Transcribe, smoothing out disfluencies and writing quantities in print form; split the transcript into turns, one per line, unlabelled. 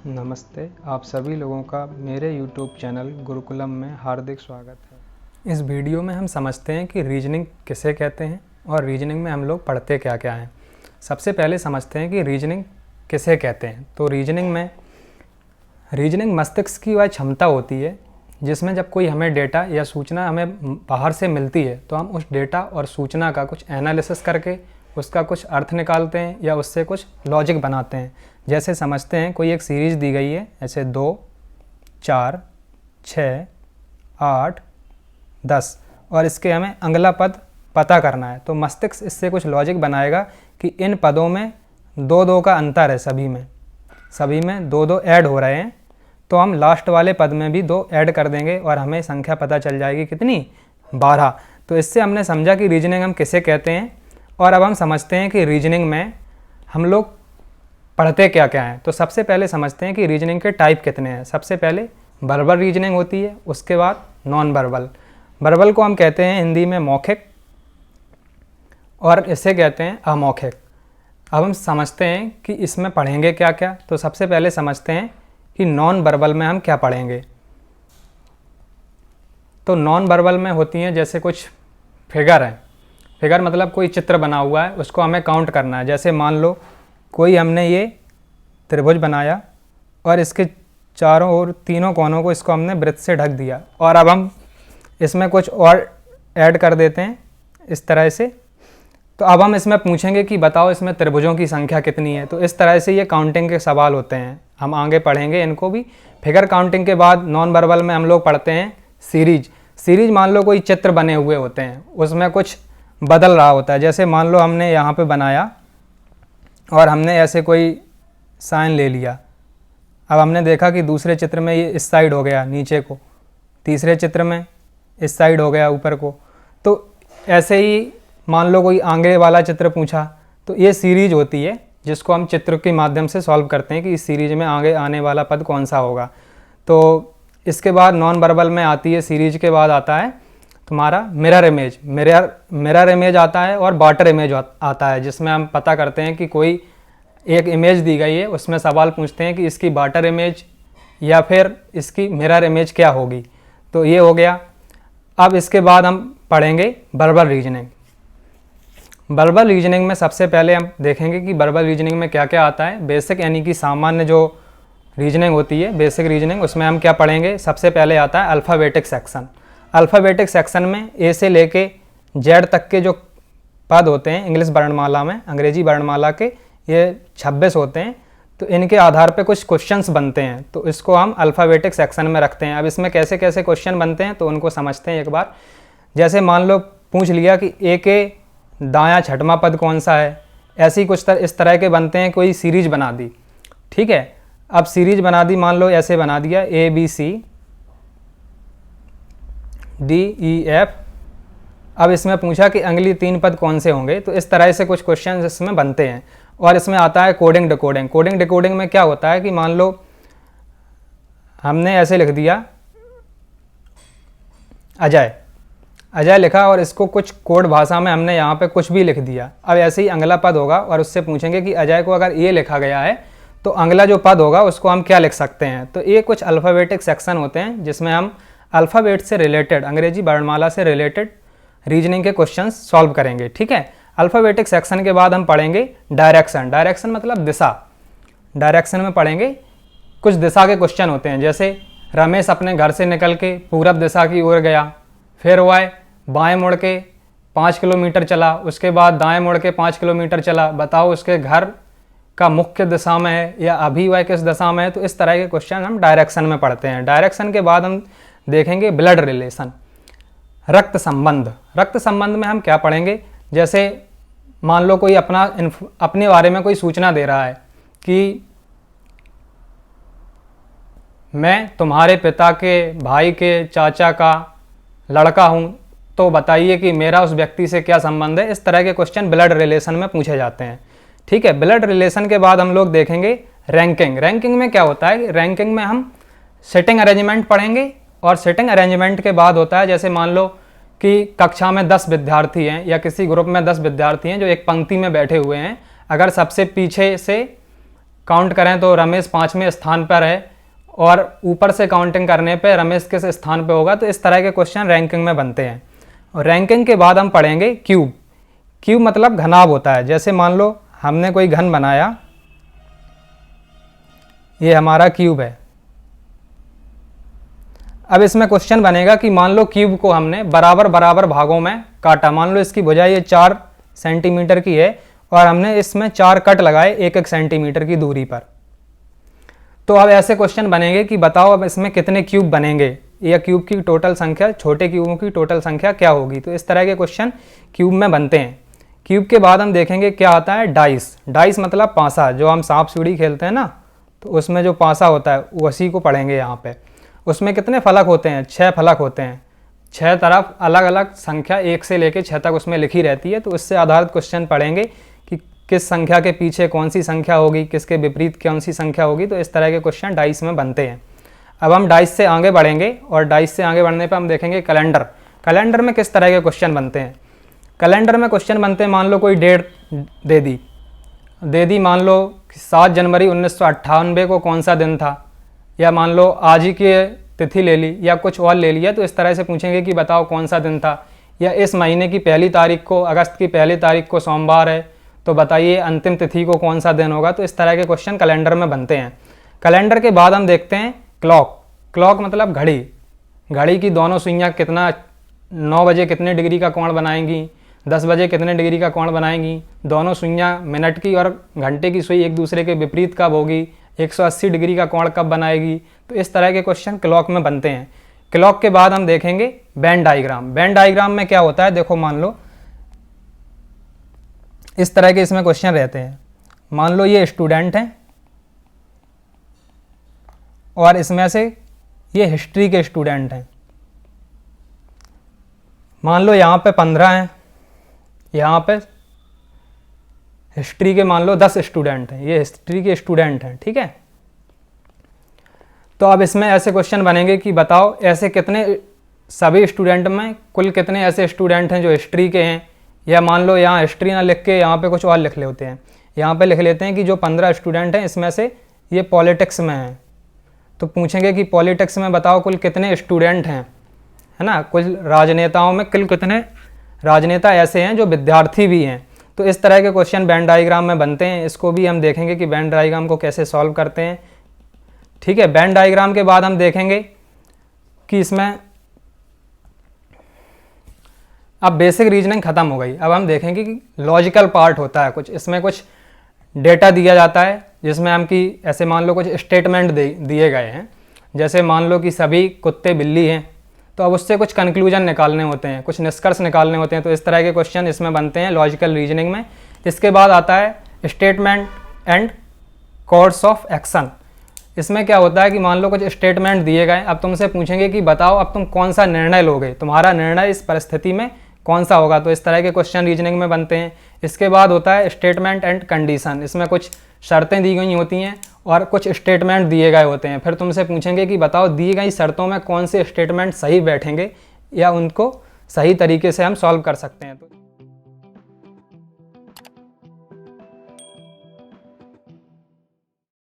नमस्ते, आप सभी लोगों का मेरे YouTube चैनल गुरुकुलम में हार्दिक स्वागत है। इस वीडियो में हम समझते हैं कि रीजनिंग किसे कहते हैं और रीजनिंग में हम लोग पढ़ते क्या क्या हैं। सबसे पहले समझते हैं कि रीजनिंग किसे कहते हैं। तो रीजनिंग मस्तिष्क की वह क्षमता होती है जिसमें जब कोई हमें डेटा या सूचना हमें बाहर से मिलती है तो हम उस डेटा और सूचना का कुछ एनालिसिस करके उसका कुछ अर्थ निकालते हैं या उससे कुछ लॉजिक बनाते हैं। जैसे समझते हैं कोई एक सीरीज़ दी गई है, ऐसे 2, 4, 6, 8, 10 और इसके हमें अगला पद पता करना है। तो मस्तिष्क इससे कुछ लॉजिक बनाएगा कि इन पदों में 2-2 का अंतर है, सभी में 2-2 ऐड हो रहे हैं, तो हम लास्ट वाले पद में भी 2 ऐड कर देंगे और हमें संख्या पता चल जाएगी कितनी, 12। तो इससे हमने समझा कि रीजनिंग हम किसे कहते हैं। और अब हम समझते हैं कि रीजनिंग में हम लोग पढ़ते क्या क्या हैं। तो सबसे पहले समझते हैं कि रीजनिंग के टाइप कितने हैं। सबसे पहले वर्बल रीजनिंग होती है, उसके बाद नॉन वर्बल। वर्बल को हम कहते हैं हिंदी में मौखिक और इसे कहते हैं अमौखिक। अब हम समझते हैं कि इसमें पढ़ेंगे क्या क्या। तो सबसे पहले समझते हैं कि नॉन वर्बल में हम क्या पढ़ेंगे। तो नॉन वर्बल में होती हैं जैसे कुछ फिगर हैं। फिगर मतलब कोई चित्र बना हुआ है, उसको हमें काउंट करना है। जैसे मान लो कोई हमने ये त्रिभुज बनाया और इसके चारों ओर तीनों कोनों को इसको हमने वृत्त से ढक दिया और अब हम इसमें कुछ और ऐड कर देते हैं इस तरह से। तो अब हम इसमें पूछेंगे कि बताओ इसमें त्रिभुजों की संख्या कितनी है। तो इस तरह से ये काउंटिंग के सवाल होते हैं, हम आगे पढ़ेंगे इनको भी। फिगर काउंटिंग के बाद नॉन वर्बल में हम लोग पढ़ते हैं सीरीज मान लो कोई चित्र बने हुए होते हैं, उसमें कुछ बदल रहा होता है। जैसे मान लो हमने यहाँ पे बनाया और हमने ऐसे कोई साइन ले लिया। अब हमने देखा कि दूसरे चित्र में ये इस साइड हो गया नीचे को, तीसरे चित्र में इस साइड हो गया ऊपर को। तो ऐसे ही मान लो कोई आगे वाला चित्र पूछा, तो ये सीरीज होती है जिसको हम चित्र के माध्यम से सॉल्व करते हैं कि इस सीरीज में आगे आने वाला पद कौन सा होगा। तो इसके बाद नॉन वर्बल में आती है, सीरीज के बाद आता है तुम्हारा मिरर इमेज आता है और वाटर इमेज आता है, जिसमें हम पता करते हैं कि कोई एक इमेज दी गई है, उसमें सवाल पूछते हैं कि इसकी वाटर इमेज या फिर इसकी मिरर इमेज क्या होगी। तो ये हो गया। अब इसके बाद हम पढ़ेंगे वर्बल रीजनिंग। वर्बल रीजनिंग में सबसे पहले हम देखेंगे कि वर्बल रीजनिंग में क्या क्या आता है। बेसिक यानी कि सामान्य जो रीजनिंग होती है, बेसिक रीजनिंग, उसमें हम क्या पढ़ेंगे। सबसे पहले आता है अल्फ़ाबेटिक सेक्शन। अल्फ़ाबेटिक सेक्शन में ए से लेके जेड तक के जो पद होते हैं इंग्लिश वर्णमाला में, अंग्रेजी वर्णमाला के ये 26 होते हैं। तो इनके आधार पे कुछ क्वेश्चंस बनते हैं, तो इसको हम अल्फ़ाबेटिक सेक्शन में रखते हैं। अब इसमें कैसे कैसे क्वेश्चन बनते हैं तो उनको समझते हैं एक बार। जैसे मान लो पूछ लिया कि ए के दायां छठवां पद कौन सा है, ऐसी कुछ इस तरह के बनते हैं। कोई सीरीज बना दी, ठीक है। अब सीरीज बना दी, मान लो ऐसे बना दिया ABC DEF। अब इसमें पूछा कि अगली 3 पद कौन से होंगे। तो इस तरह से कुछ क्वेश्चन इसमें बनते हैं। और इसमें आता है कोडिंग डिकोडिंग। कोडिंग डिकोडिंग में क्या होता है कि मान लो हमने ऐसे लिख दिया अजय लिखा और इसको कुछ कोड भाषा में हमने यहाँ पे कुछ भी लिख दिया। अब ऐसे ही अगला पद होगा और उससे पूछेंगे कि अजय को अगर ये लिखा गया है तो अगला जो पद होगा उसको हम क्या लिख सकते हैं। तो ये कुछ अल्फ़ाबेटिक सेक्शन होते हैं जिसमें हम अल्फ़ाबेट से रिलेटेड, अंग्रेजी वर्णमाला से रिलेटेड रीजनिंग के क्वेश्चंस सॉल्व करेंगे, ठीक है। अल्फ़ाबेटिक सेक्शन के बाद हम पढ़ेंगे डायरेक्शन। डायरेक्शन मतलब दिशा। डायरेक्शन में पढ़ेंगे कुछ दिशा के क्वेश्चन होते हैं। जैसे रमेश अपने घर से निकल के पूरब दिशा की ओर गया, फिर वह बाएं मुड़ के 5 किलोमीटर चला, उसके बाद दाएं मुड़ के 5 किलोमीटर चला, बताओ उसके घर का मुख्य दिशा में है या अभी वह किस दिशा में है। तो इस तरह के क्वेश्चन हम डायरेक्शन में पढ़ते हैं। डायरेक्शन के बाद हम देखेंगे ब्लड रिलेशन, रक्त संबंध। रक्त संबंध में हम क्या पढ़ेंगे। जैसे मान लो कोई अपने बारे में कोई सूचना दे रहा है कि मैं तुम्हारे पिता के भाई के चाचा का लड़का हूँ, तो बताइए कि मेरा उस व्यक्ति से क्या संबंध है। इस तरह के क्वेश्चन ब्लड रिलेशन में पूछे जाते हैं, ठीक है। ब्लड रिलेशन के बाद हम लोग देखेंगे रैंकिंग। रैंकिंग में क्या होता है, रैंकिंग में हम सिटिंग अरेंजमेंट पढ़ेंगे। और सिटिंग अरेंजमेंट के बाद होता है, जैसे मान लो कि कक्षा में 10 विद्यार्थी हैं या किसी ग्रुप में 10 विद्यार्थी हैं जो एक पंक्ति में बैठे हुए हैं। अगर सबसे पीछे से काउंट करें तो रमेश 5वें स्थान पर है और ऊपर से काउंटिंग करने पे रमेश किस स्थान पे होगा। तो इस तरह के क्वेश्चन रैंकिंग में बनते हैं। और रैंकिंग के बाद हम पढ़ेंगे क्यूब। क्यूब मतलब घनाभ होता है। जैसे मान लो हमने कोई घन बनाया, ये हमारा क्यूब है। अब इसमें क्वेश्चन बनेगा कि मान लो क्यूब को हमने बराबर बराबर भागों में काटा। मान लो इसकी भुजाई ये 4 सेंटीमीटर की है और हमने इसमें 4 कट लगाए 1-1 सेंटीमीटर की दूरी पर। तो अब ऐसे क्वेश्चन बनेंगे कि बताओ अब इसमें कितने क्यूब बनेंगे या क्यूब की टोटल संख्या, छोटे क्यूबों की टोटल संख्या क्या होगी। तो इस तरह के क्वेश्चन क्यूब में बनते हैं। क्यूब के बाद हम देखेंगे क्या आता है डाइस। डाइस मतलब पासा, जो हम सांप सीढ़ी खेलते हैं ना, तो उसमें जो पासा होता है उसी को पढ़ेंगे यहाँ पे। उसमें कितने फलक होते हैं, 6 फलक होते हैं। 6 तरफ अलग अलग संख्या 1 से लेकर 6 तक उसमें लिखी रहती है। तो इससे आधारित क्वेश्चन पढ़ेंगे कि किस संख्या के पीछे कौन सी संख्या होगी, किसके विपरीत कौन सी संख्या होगी। तो इस तरह के क्वेश्चन डाइस में बनते हैं। अब हम डाइस से आगे बढ़ेंगे और डाइस से आगे बढ़ने पर हम देखेंगे कैलेंडर। कैलेंडर में किस तरह के क्वेश्चन बनते हैं। कैलेंडर में क्वेश्चन बनते हैं, मान लो कोई डेट दे दी, मान लो 7 जनवरी 1998 को कौन सा दिन था, या मान लो आज ही की तिथि ले ली या कुछ और ले लिया। तो इस तरह से पूछेंगे कि बताओ कौन सा दिन था। या इस महीने की 1 तारीख को, अगस्त की 1 तारीख को सोमवार है, तो बताइए अंतिम तिथि को कौन सा दिन होगा। तो इस तरह के क्वेश्चन कैलेंडर में बनते हैं। कैलेंडर के बाद हम देखते हैं क्लॉक। क्लॉक मतलब घड़ी। घड़ी की दोनों सुइयाँ कितना, 9 बजे कितने डिग्री का कोण बनाएंगी, 10 बजे कितने डिग्री का कोण बनाएंगी। दोनों सुइयाँ मिनट की और घंटे की सुई एक दूसरे के विपरीत कब होगी, 180 डिग्री का कोण कब बनाएगी। तो इस तरह के क्वेश्चन क्लॉक में बनते हैं। क्लॉक के बाद हम देखेंगे वेन डायग्राम। वेन डायग्राम में क्या होता है, देखो मान लो इस तरह के इसमें क्वेश्चन रहते हैं। मान लो ये स्टूडेंट हैं और इसमें से ये हिस्ट्री के स्टूडेंट हैं। मान लो यहाँ पे 15 हैं, यहाँ पे हिस्ट्री के मान लो 10 स्टूडेंट हैं, ये हिस्ट्री के स्टूडेंट हैं, ठीक है। तो अब इसमें ऐसे क्वेश्चन बनेंगे कि बताओ ऐसे कितने, सभी स्टूडेंट में कुल कितने ऐसे स्टूडेंट हैं जो हिस्ट्री के हैं। या मान लो यहाँ हिस्ट्री ना लिख के यहाँ पे कुछ और लिख लेते हैं, यहाँ पे लिख लेते हैं कि जो 15 स्टूडेंट हैं इसमें से ये पॉलिटिक्स में हैं। तो पूछेंगे कि पॉलिटिक्स में बताओ कुल कितने स्टूडेंट हैं, है ना। कुल राजनेताओं में कुल कितने राजनेता ऐसे हैं जो विद्यार्थी भी हैं। तो इस तरह के क्वेश्चन वेन डायग्राम में बनते हैं। इसको भी हम देखेंगे कि वेन डायग्राम को कैसे सॉल्व करते हैं, ठीक है। वेन डायग्राम के बाद हम देखेंगे कि इसमें अब बेसिक रीजनिंग खत्म हो गई। अब हम देखेंगे कि लॉजिकल पार्ट होता है कुछ। इसमें कुछ डेटा दिया जाता है जिसमें हम कि ऐसे मान लो कुछ स्टेटमेंट दिए गए हैं। जैसे मान लो कि सभी कुत्ते बिल्ली हैं, तो अब उससे कुछ कंक्लूजन निकालने होते हैं, कुछ निष्कर्ष निकालने होते हैं। तो इस तरह के क्वेश्चन इसमें बनते हैं लॉजिकल रीजनिंग में। इसके बाद आता है statement and course of action. इसमें क्या होता है कि मान लो कुछ स्टेटमेंट दिए गए, अब तुमसे पूछेंगे कि बताओ अब तुम कौन सा निर्णय लोगे, तुम्हारा निर्णय इस परिस्थिति में कौन सा होगा। तो इस तरह के क्वेश्चन रीजनिंग में बनते हैं। इसके बाद होता है स्टेटमेंट एंड कंडीशन। इसमें कुछ शर्तें दी गई होती हैं और कुछ स्टेटमेंट दिए गए होते हैं। फिर तुमसे पूछेंगे कि बताओ दी गई शर्तों में कौन से स्टेटमेंट सही बैठेंगे या उनको सही तरीके से हम सॉल्व कर सकते हैं। तो